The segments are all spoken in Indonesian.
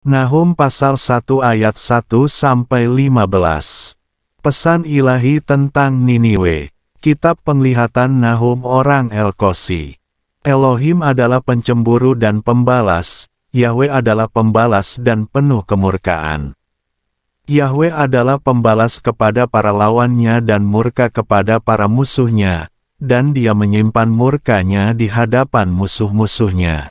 Nahum pasal 1 ayat 1-15. Pesan ilahi tentang Niniwe. Kitab Penglihatan Nahum orang Elkosi. Elohim adalah pencemburu dan pembalas, Yahweh adalah pembalas dan penuh kemurkaan. Yahweh adalah pembalas kepada para lawannya dan murka kepada para musuhnya, dan dia menyimpan murkanya di hadapan musuh-musuhnya.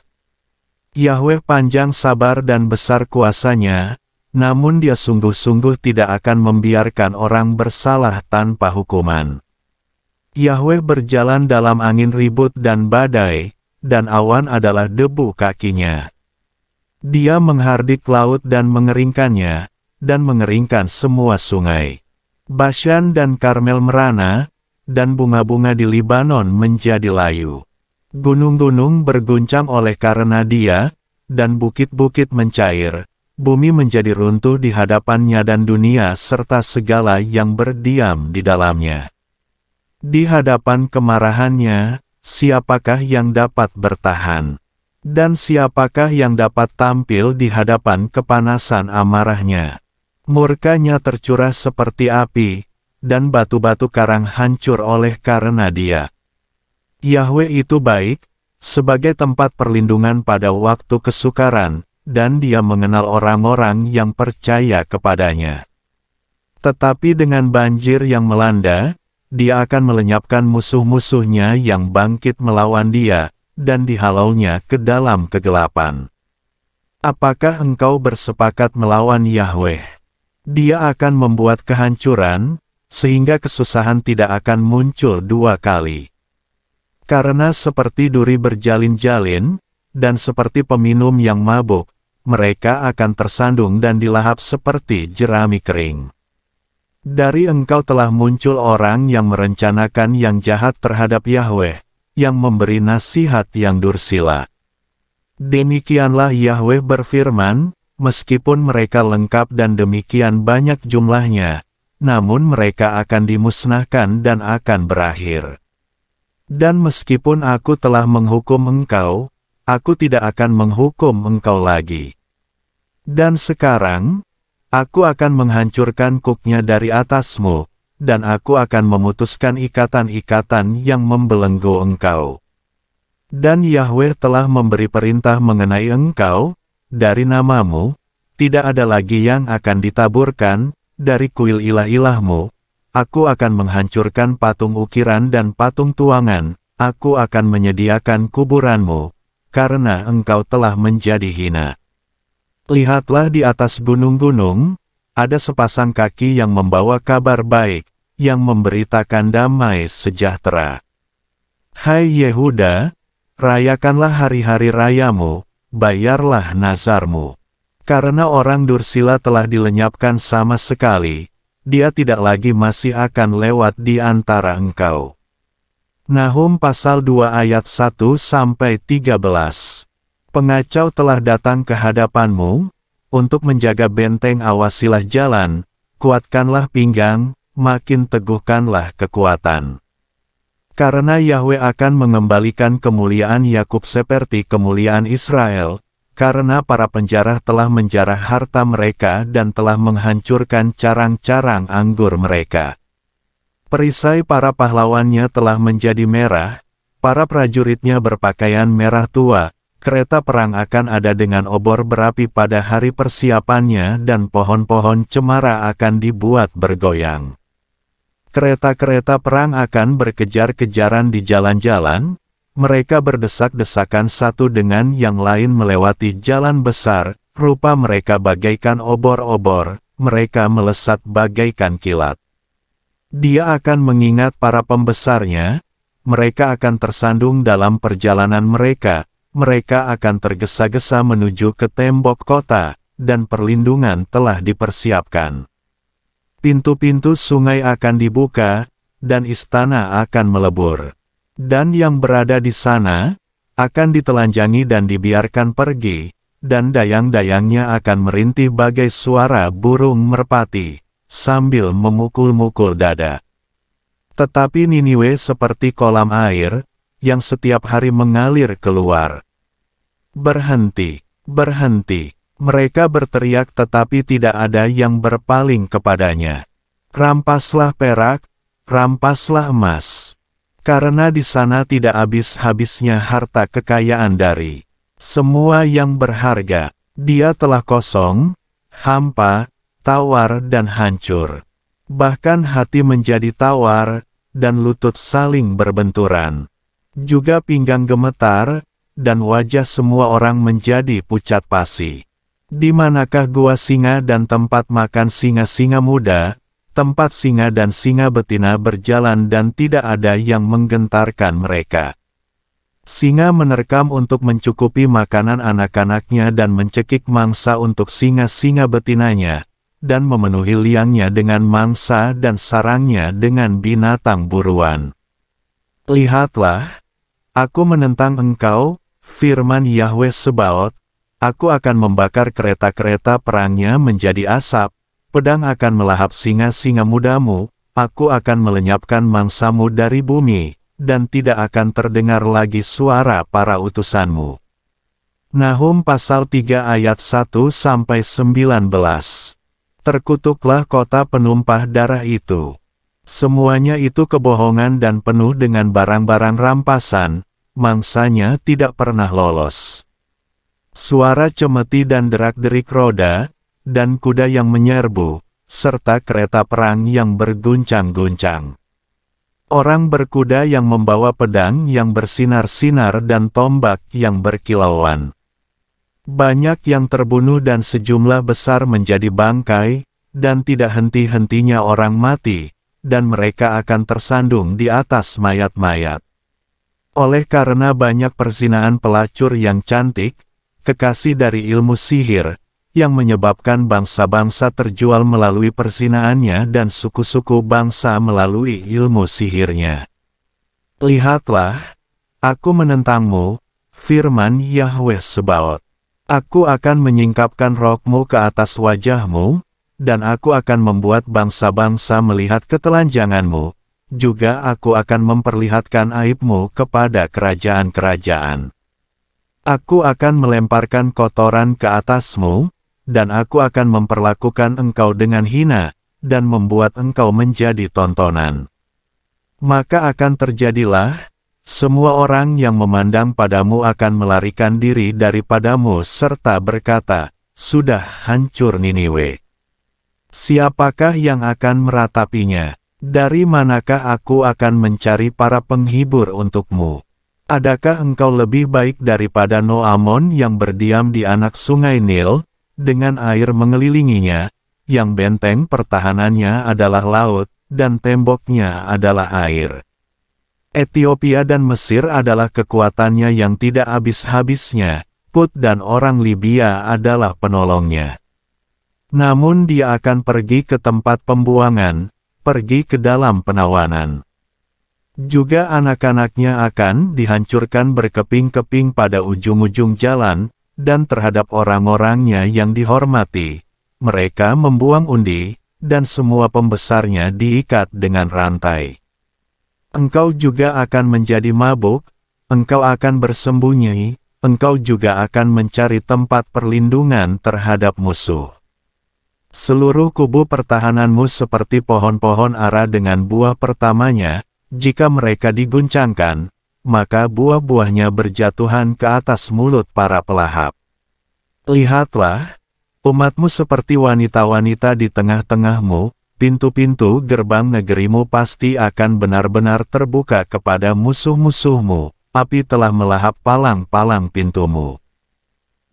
Yahweh panjang sabar dan besar kuasanya, namun dia sungguh-sungguh tidak akan membiarkan orang bersalah tanpa hukuman. Yahweh berjalan dalam angin ribut dan badai, dan awan adalah debu kakinya. Dia menghardik laut dan mengeringkannya, dan mengeringkan semua sungai. Bashan dan Karmel merana, dan bunga-bunga di Libanon menjadi layu. Gunung-gunung berguncang oleh karena dia, dan bukit-bukit mencair, bumi menjadi runtuh di hadapannya dan dunia serta segala yang berdiam di dalamnya. Di hadapan kemarahannya, siapakah yang dapat bertahan? Dan siapakah yang dapat tampil di hadapan kepanasan amarahnya? Murkanya tercurah seperti api, dan batu-batu karang hancur oleh karena dia. Yahweh itu baik, sebagai tempat perlindungan pada waktu kesukaran, dan dia mengenal orang-orang yang percaya kepadanya. Tetapi dengan banjir yang melanda, dia akan melenyapkan musuh-musuhnya yang bangkit melawan dia, dan dihalaunya ke dalam kegelapan. Apakah engkau bersepakat melawan Yahweh? Dia akan membuat kehancuran, sehingga kesusahan tidak akan muncul dua kali. Karena seperti duri berjalin-jalin, dan seperti peminum yang mabuk, mereka akan tersandung dan dilahap seperti jerami kering. Dari engkau telah muncul orang yang merencanakan yang jahat terhadap Yahweh, yang memberi nasihat yang dursila. Demikianlah Yahweh berfirman, meskipun mereka lengkap dan demikian banyak jumlahnya, namun mereka akan dimusnahkan dan akan berakhir. Dan meskipun aku telah menghukum engkau, aku tidak akan menghukum engkau lagi. Dan sekarang, aku akan menghancurkan kuknya dari atasmu, dan aku akan memutuskan ikatan-ikatan yang membelenggu engkau. Dan Yahweh telah memberi perintah mengenai engkau, dari namamu, tidak ada lagi yang akan ditaburkan, dari kuil ilah-ilahmu. Aku akan menghancurkan patung ukiran dan patung tuangan, aku akan menyediakan kuburanmu, karena engkau telah menjadi hina. Lihatlah di atas gunung-gunung, ada sepasang kaki yang membawa kabar baik, yang memberitakan damai sejahtera. Hai Yehuda, rayakanlah hari-hari rayamu, bayarlah nazarmu. Karena orang dursila telah dilenyapkan sama sekali, dia tidak lagi masih akan lewat di antara engkau. Nahum pasal 2 ayat 1-13. Pengacau telah datang ke hadapanmu, untuk menjaga benteng awasilah jalan, kuatkanlah pinggang, makin teguhkanlah kekuatan. Karena Yahweh akan mengembalikan kemuliaan Yakub seperti kemuliaan Israel, karena para penjarah telah menjarah harta mereka dan telah menghancurkan carang-carang anggur mereka. Perisai para pahlawannya telah menjadi merah, para prajuritnya berpakaian merah tua, kereta perang akan ada dengan obor berapi pada hari persiapannya dan pohon-pohon cemara akan dibuat bergoyang. Kereta-kereta perang akan berkejar-kejaran di jalan-jalan, mereka berdesak-desakan satu dengan yang lain melewati jalan besar, rupa mereka bagaikan obor-obor, mereka melesat bagaikan kilat. Dia akan mengingat para pembesarnya, mereka akan tersandung dalam perjalanan mereka, mereka akan tergesa-gesa menuju ke tembok kota, dan perlindungan telah dipersiapkan. Pintu-pintu sungai akan dibuka, dan istana akan melebur. Dan yang berada di sana, akan ditelanjangi dan dibiarkan pergi, dan dayang-dayangnya akan merintih bagai suara burung merpati, sambil memukul-mukul dada. Tetapi Niniwe seperti kolam air, yang setiap hari mengalir keluar. Berhenti, berhenti, Mereka berteriak tetapi tidak ada yang berpaling kepadanya. Rampaslah perak, rampaslah emas. Karena di sana tidak habis-habisnya harta kekayaan dari semua yang berharga. Dia telah kosong, hampa, tawar dan hancur. Bahkan hati menjadi tawar, dan lutut saling berbenturan. Juga pinggang gemetar, dan wajah semua orang menjadi pucat pasi. Di manakah gua singa dan tempat makan singa-singa muda, tempat singa dan singa betina berjalan dan tidak ada yang menggentarkan mereka. Singa menerkam untuk mencukupi makanan anak-anaknya dan mencekik mangsa untuk singa-singa betinanya, dan memenuhi liangnya dengan mangsa dan sarangnya dengan binatang buruan. Lihatlah, aku menentang engkau, firman Yahweh Sebaot, aku akan membakar kereta-kereta perangnya menjadi asap, pedang akan melahap singa-singa mudamu, aku akan melenyapkan mangsamu dari bumi, dan tidak akan terdengar lagi suara para utusanmu. Nahum pasal 3 ayat 1-19. Terkutuklah kota penumpah darah itu. Semuanya itu kebohongan dan penuh dengan barang-barang rampasan, mangsanya tidak pernah lolos. Suara cemeti dan derak-derik roda, dan kuda yang menyerbu, serta kereta perang yang berguncang-guncang. Orang berkuda yang membawa pedang yang bersinar-sinar dan tombak yang berkilauan. Banyak yang terbunuh dan sejumlah besar menjadi bangkai, dan tidak henti-hentinya orang mati, dan mereka akan tersandung di atas mayat-mayat. Oleh karena banyak perzinaan pelacur yang cantik, kekasih dari ilmu sihir, yang menyebabkan bangsa-bangsa terjual melalui persinaannya dan suku-suku bangsa melalui ilmu sihirnya. Lihatlah, aku menentangmu, firman Yahweh Sebaot. Aku akan menyingkapkan rokmu ke atas wajahmu, dan aku akan membuat bangsa-bangsa melihat ketelanjanganmu, juga aku akan memperlihatkan aibmu kepada kerajaan-kerajaan. Aku akan melemparkan kotoran ke atasmu, dan aku akan memperlakukan engkau dengan hina, dan membuat engkau menjadi tontonan. Maka akan terjadilah, semua orang yang memandang padamu akan melarikan diri daripadamu serta berkata, sudah hancur Niniwe. Siapakah yang akan meratapinya? Dari manakah aku akan mencari para penghibur untukmu? Adakah engkau lebih baik daripada Noamon yang berdiam di anak sungai Nil, dengan air mengelilinginya, yang benteng pertahanannya adalah laut, dan temboknya adalah air? Etiopia dan Mesir adalah kekuatannya yang tidak habis-habisnya, Put dan orang Libya adalah penolongnya. Namun dia akan pergi ke tempat pembuangan, pergi ke dalam penawanan. Juga anak-anaknya akan dihancurkan berkeping-keping pada ujung-ujung jalan, dan terhadap orang-orangnya yang dihormati, mereka membuang undi, dan semua pembesarnya diikat dengan rantai. Engkau juga akan menjadi mabuk, engkau akan bersembunyi, engkau juga akan mencari tempat perlindungan terhadap musuh. Seluruh kubu pertahananmu seperti pohon-pohon ara dengan buah pertamanya, jika mereka diguncangkan, maka buah-buahnya berjatuhan ke atas mulut para pelahap. Lihatlah, umatmu seperti wanita-wanita di tengah-tengahmu, pintu-pintu gerbang negerimu pasti akan benar-benar terbuka kepada musuh-musuhmu, api telah melahap palang-palang pintumu.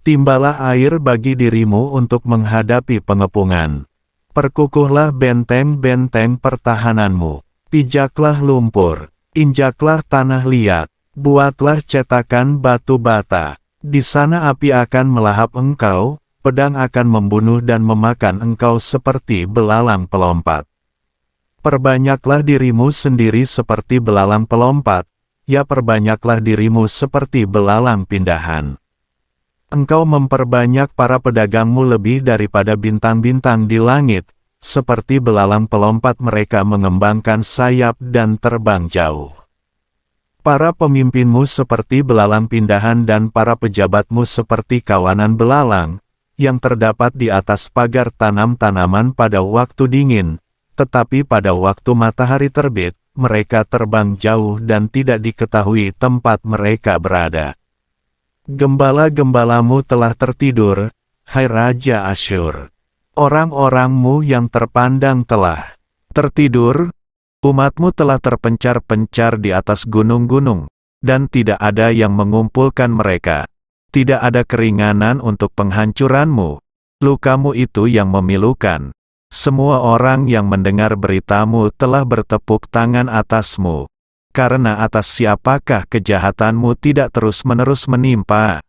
Timbalah air bagi dirimu untuk menghadapi pengepungan. Perkukuhlah benteng-benteng pertahananmu. Pijaklah lumpur, injaklah tanah liat, buatlah cetakan batu bata. Di sana api akan melahap engkau, pedang akan membunuh dan memakan engkau seperti belalang pelompat. Perbanyaklah dirimu sendiri seperti belalang pelompat, ya perbanyaklah dirimu seperti belalang pindahan. Engkau memperbanyak para pedagangmu lebih daripada bintang-bintang di langit, seperti belalang pelompat mereka mengembangkan sayap dan terbang jauh. Para pemimpinmu seperti belalang pindahan dan para pejabatmu seperti kawanan belalang, yang terdapat di atas pagar tanam-tanaman pada waktu dingin, tetapi pada waktu matahari terbit, mereka terbang jauh dan tidak diketahui tempat mereka berada. Gembala-gembalamu telah tertidur, hai Raja Asyur. Orang-orangmu yang terpandang telah tertidur, umatmu telah terpencar-pencar di atas gunung-gunung, dan tidak ada yang mengumpulkan mereka. Tidak ada keringanan untuk penghancuranmu. Lukamu itu yang memilukan. Semua orang yang mendengar beritamu telah bertepuk tangan atasmu. Karena atas siapakah kejahatanmu tidak terus-menerus menimpa?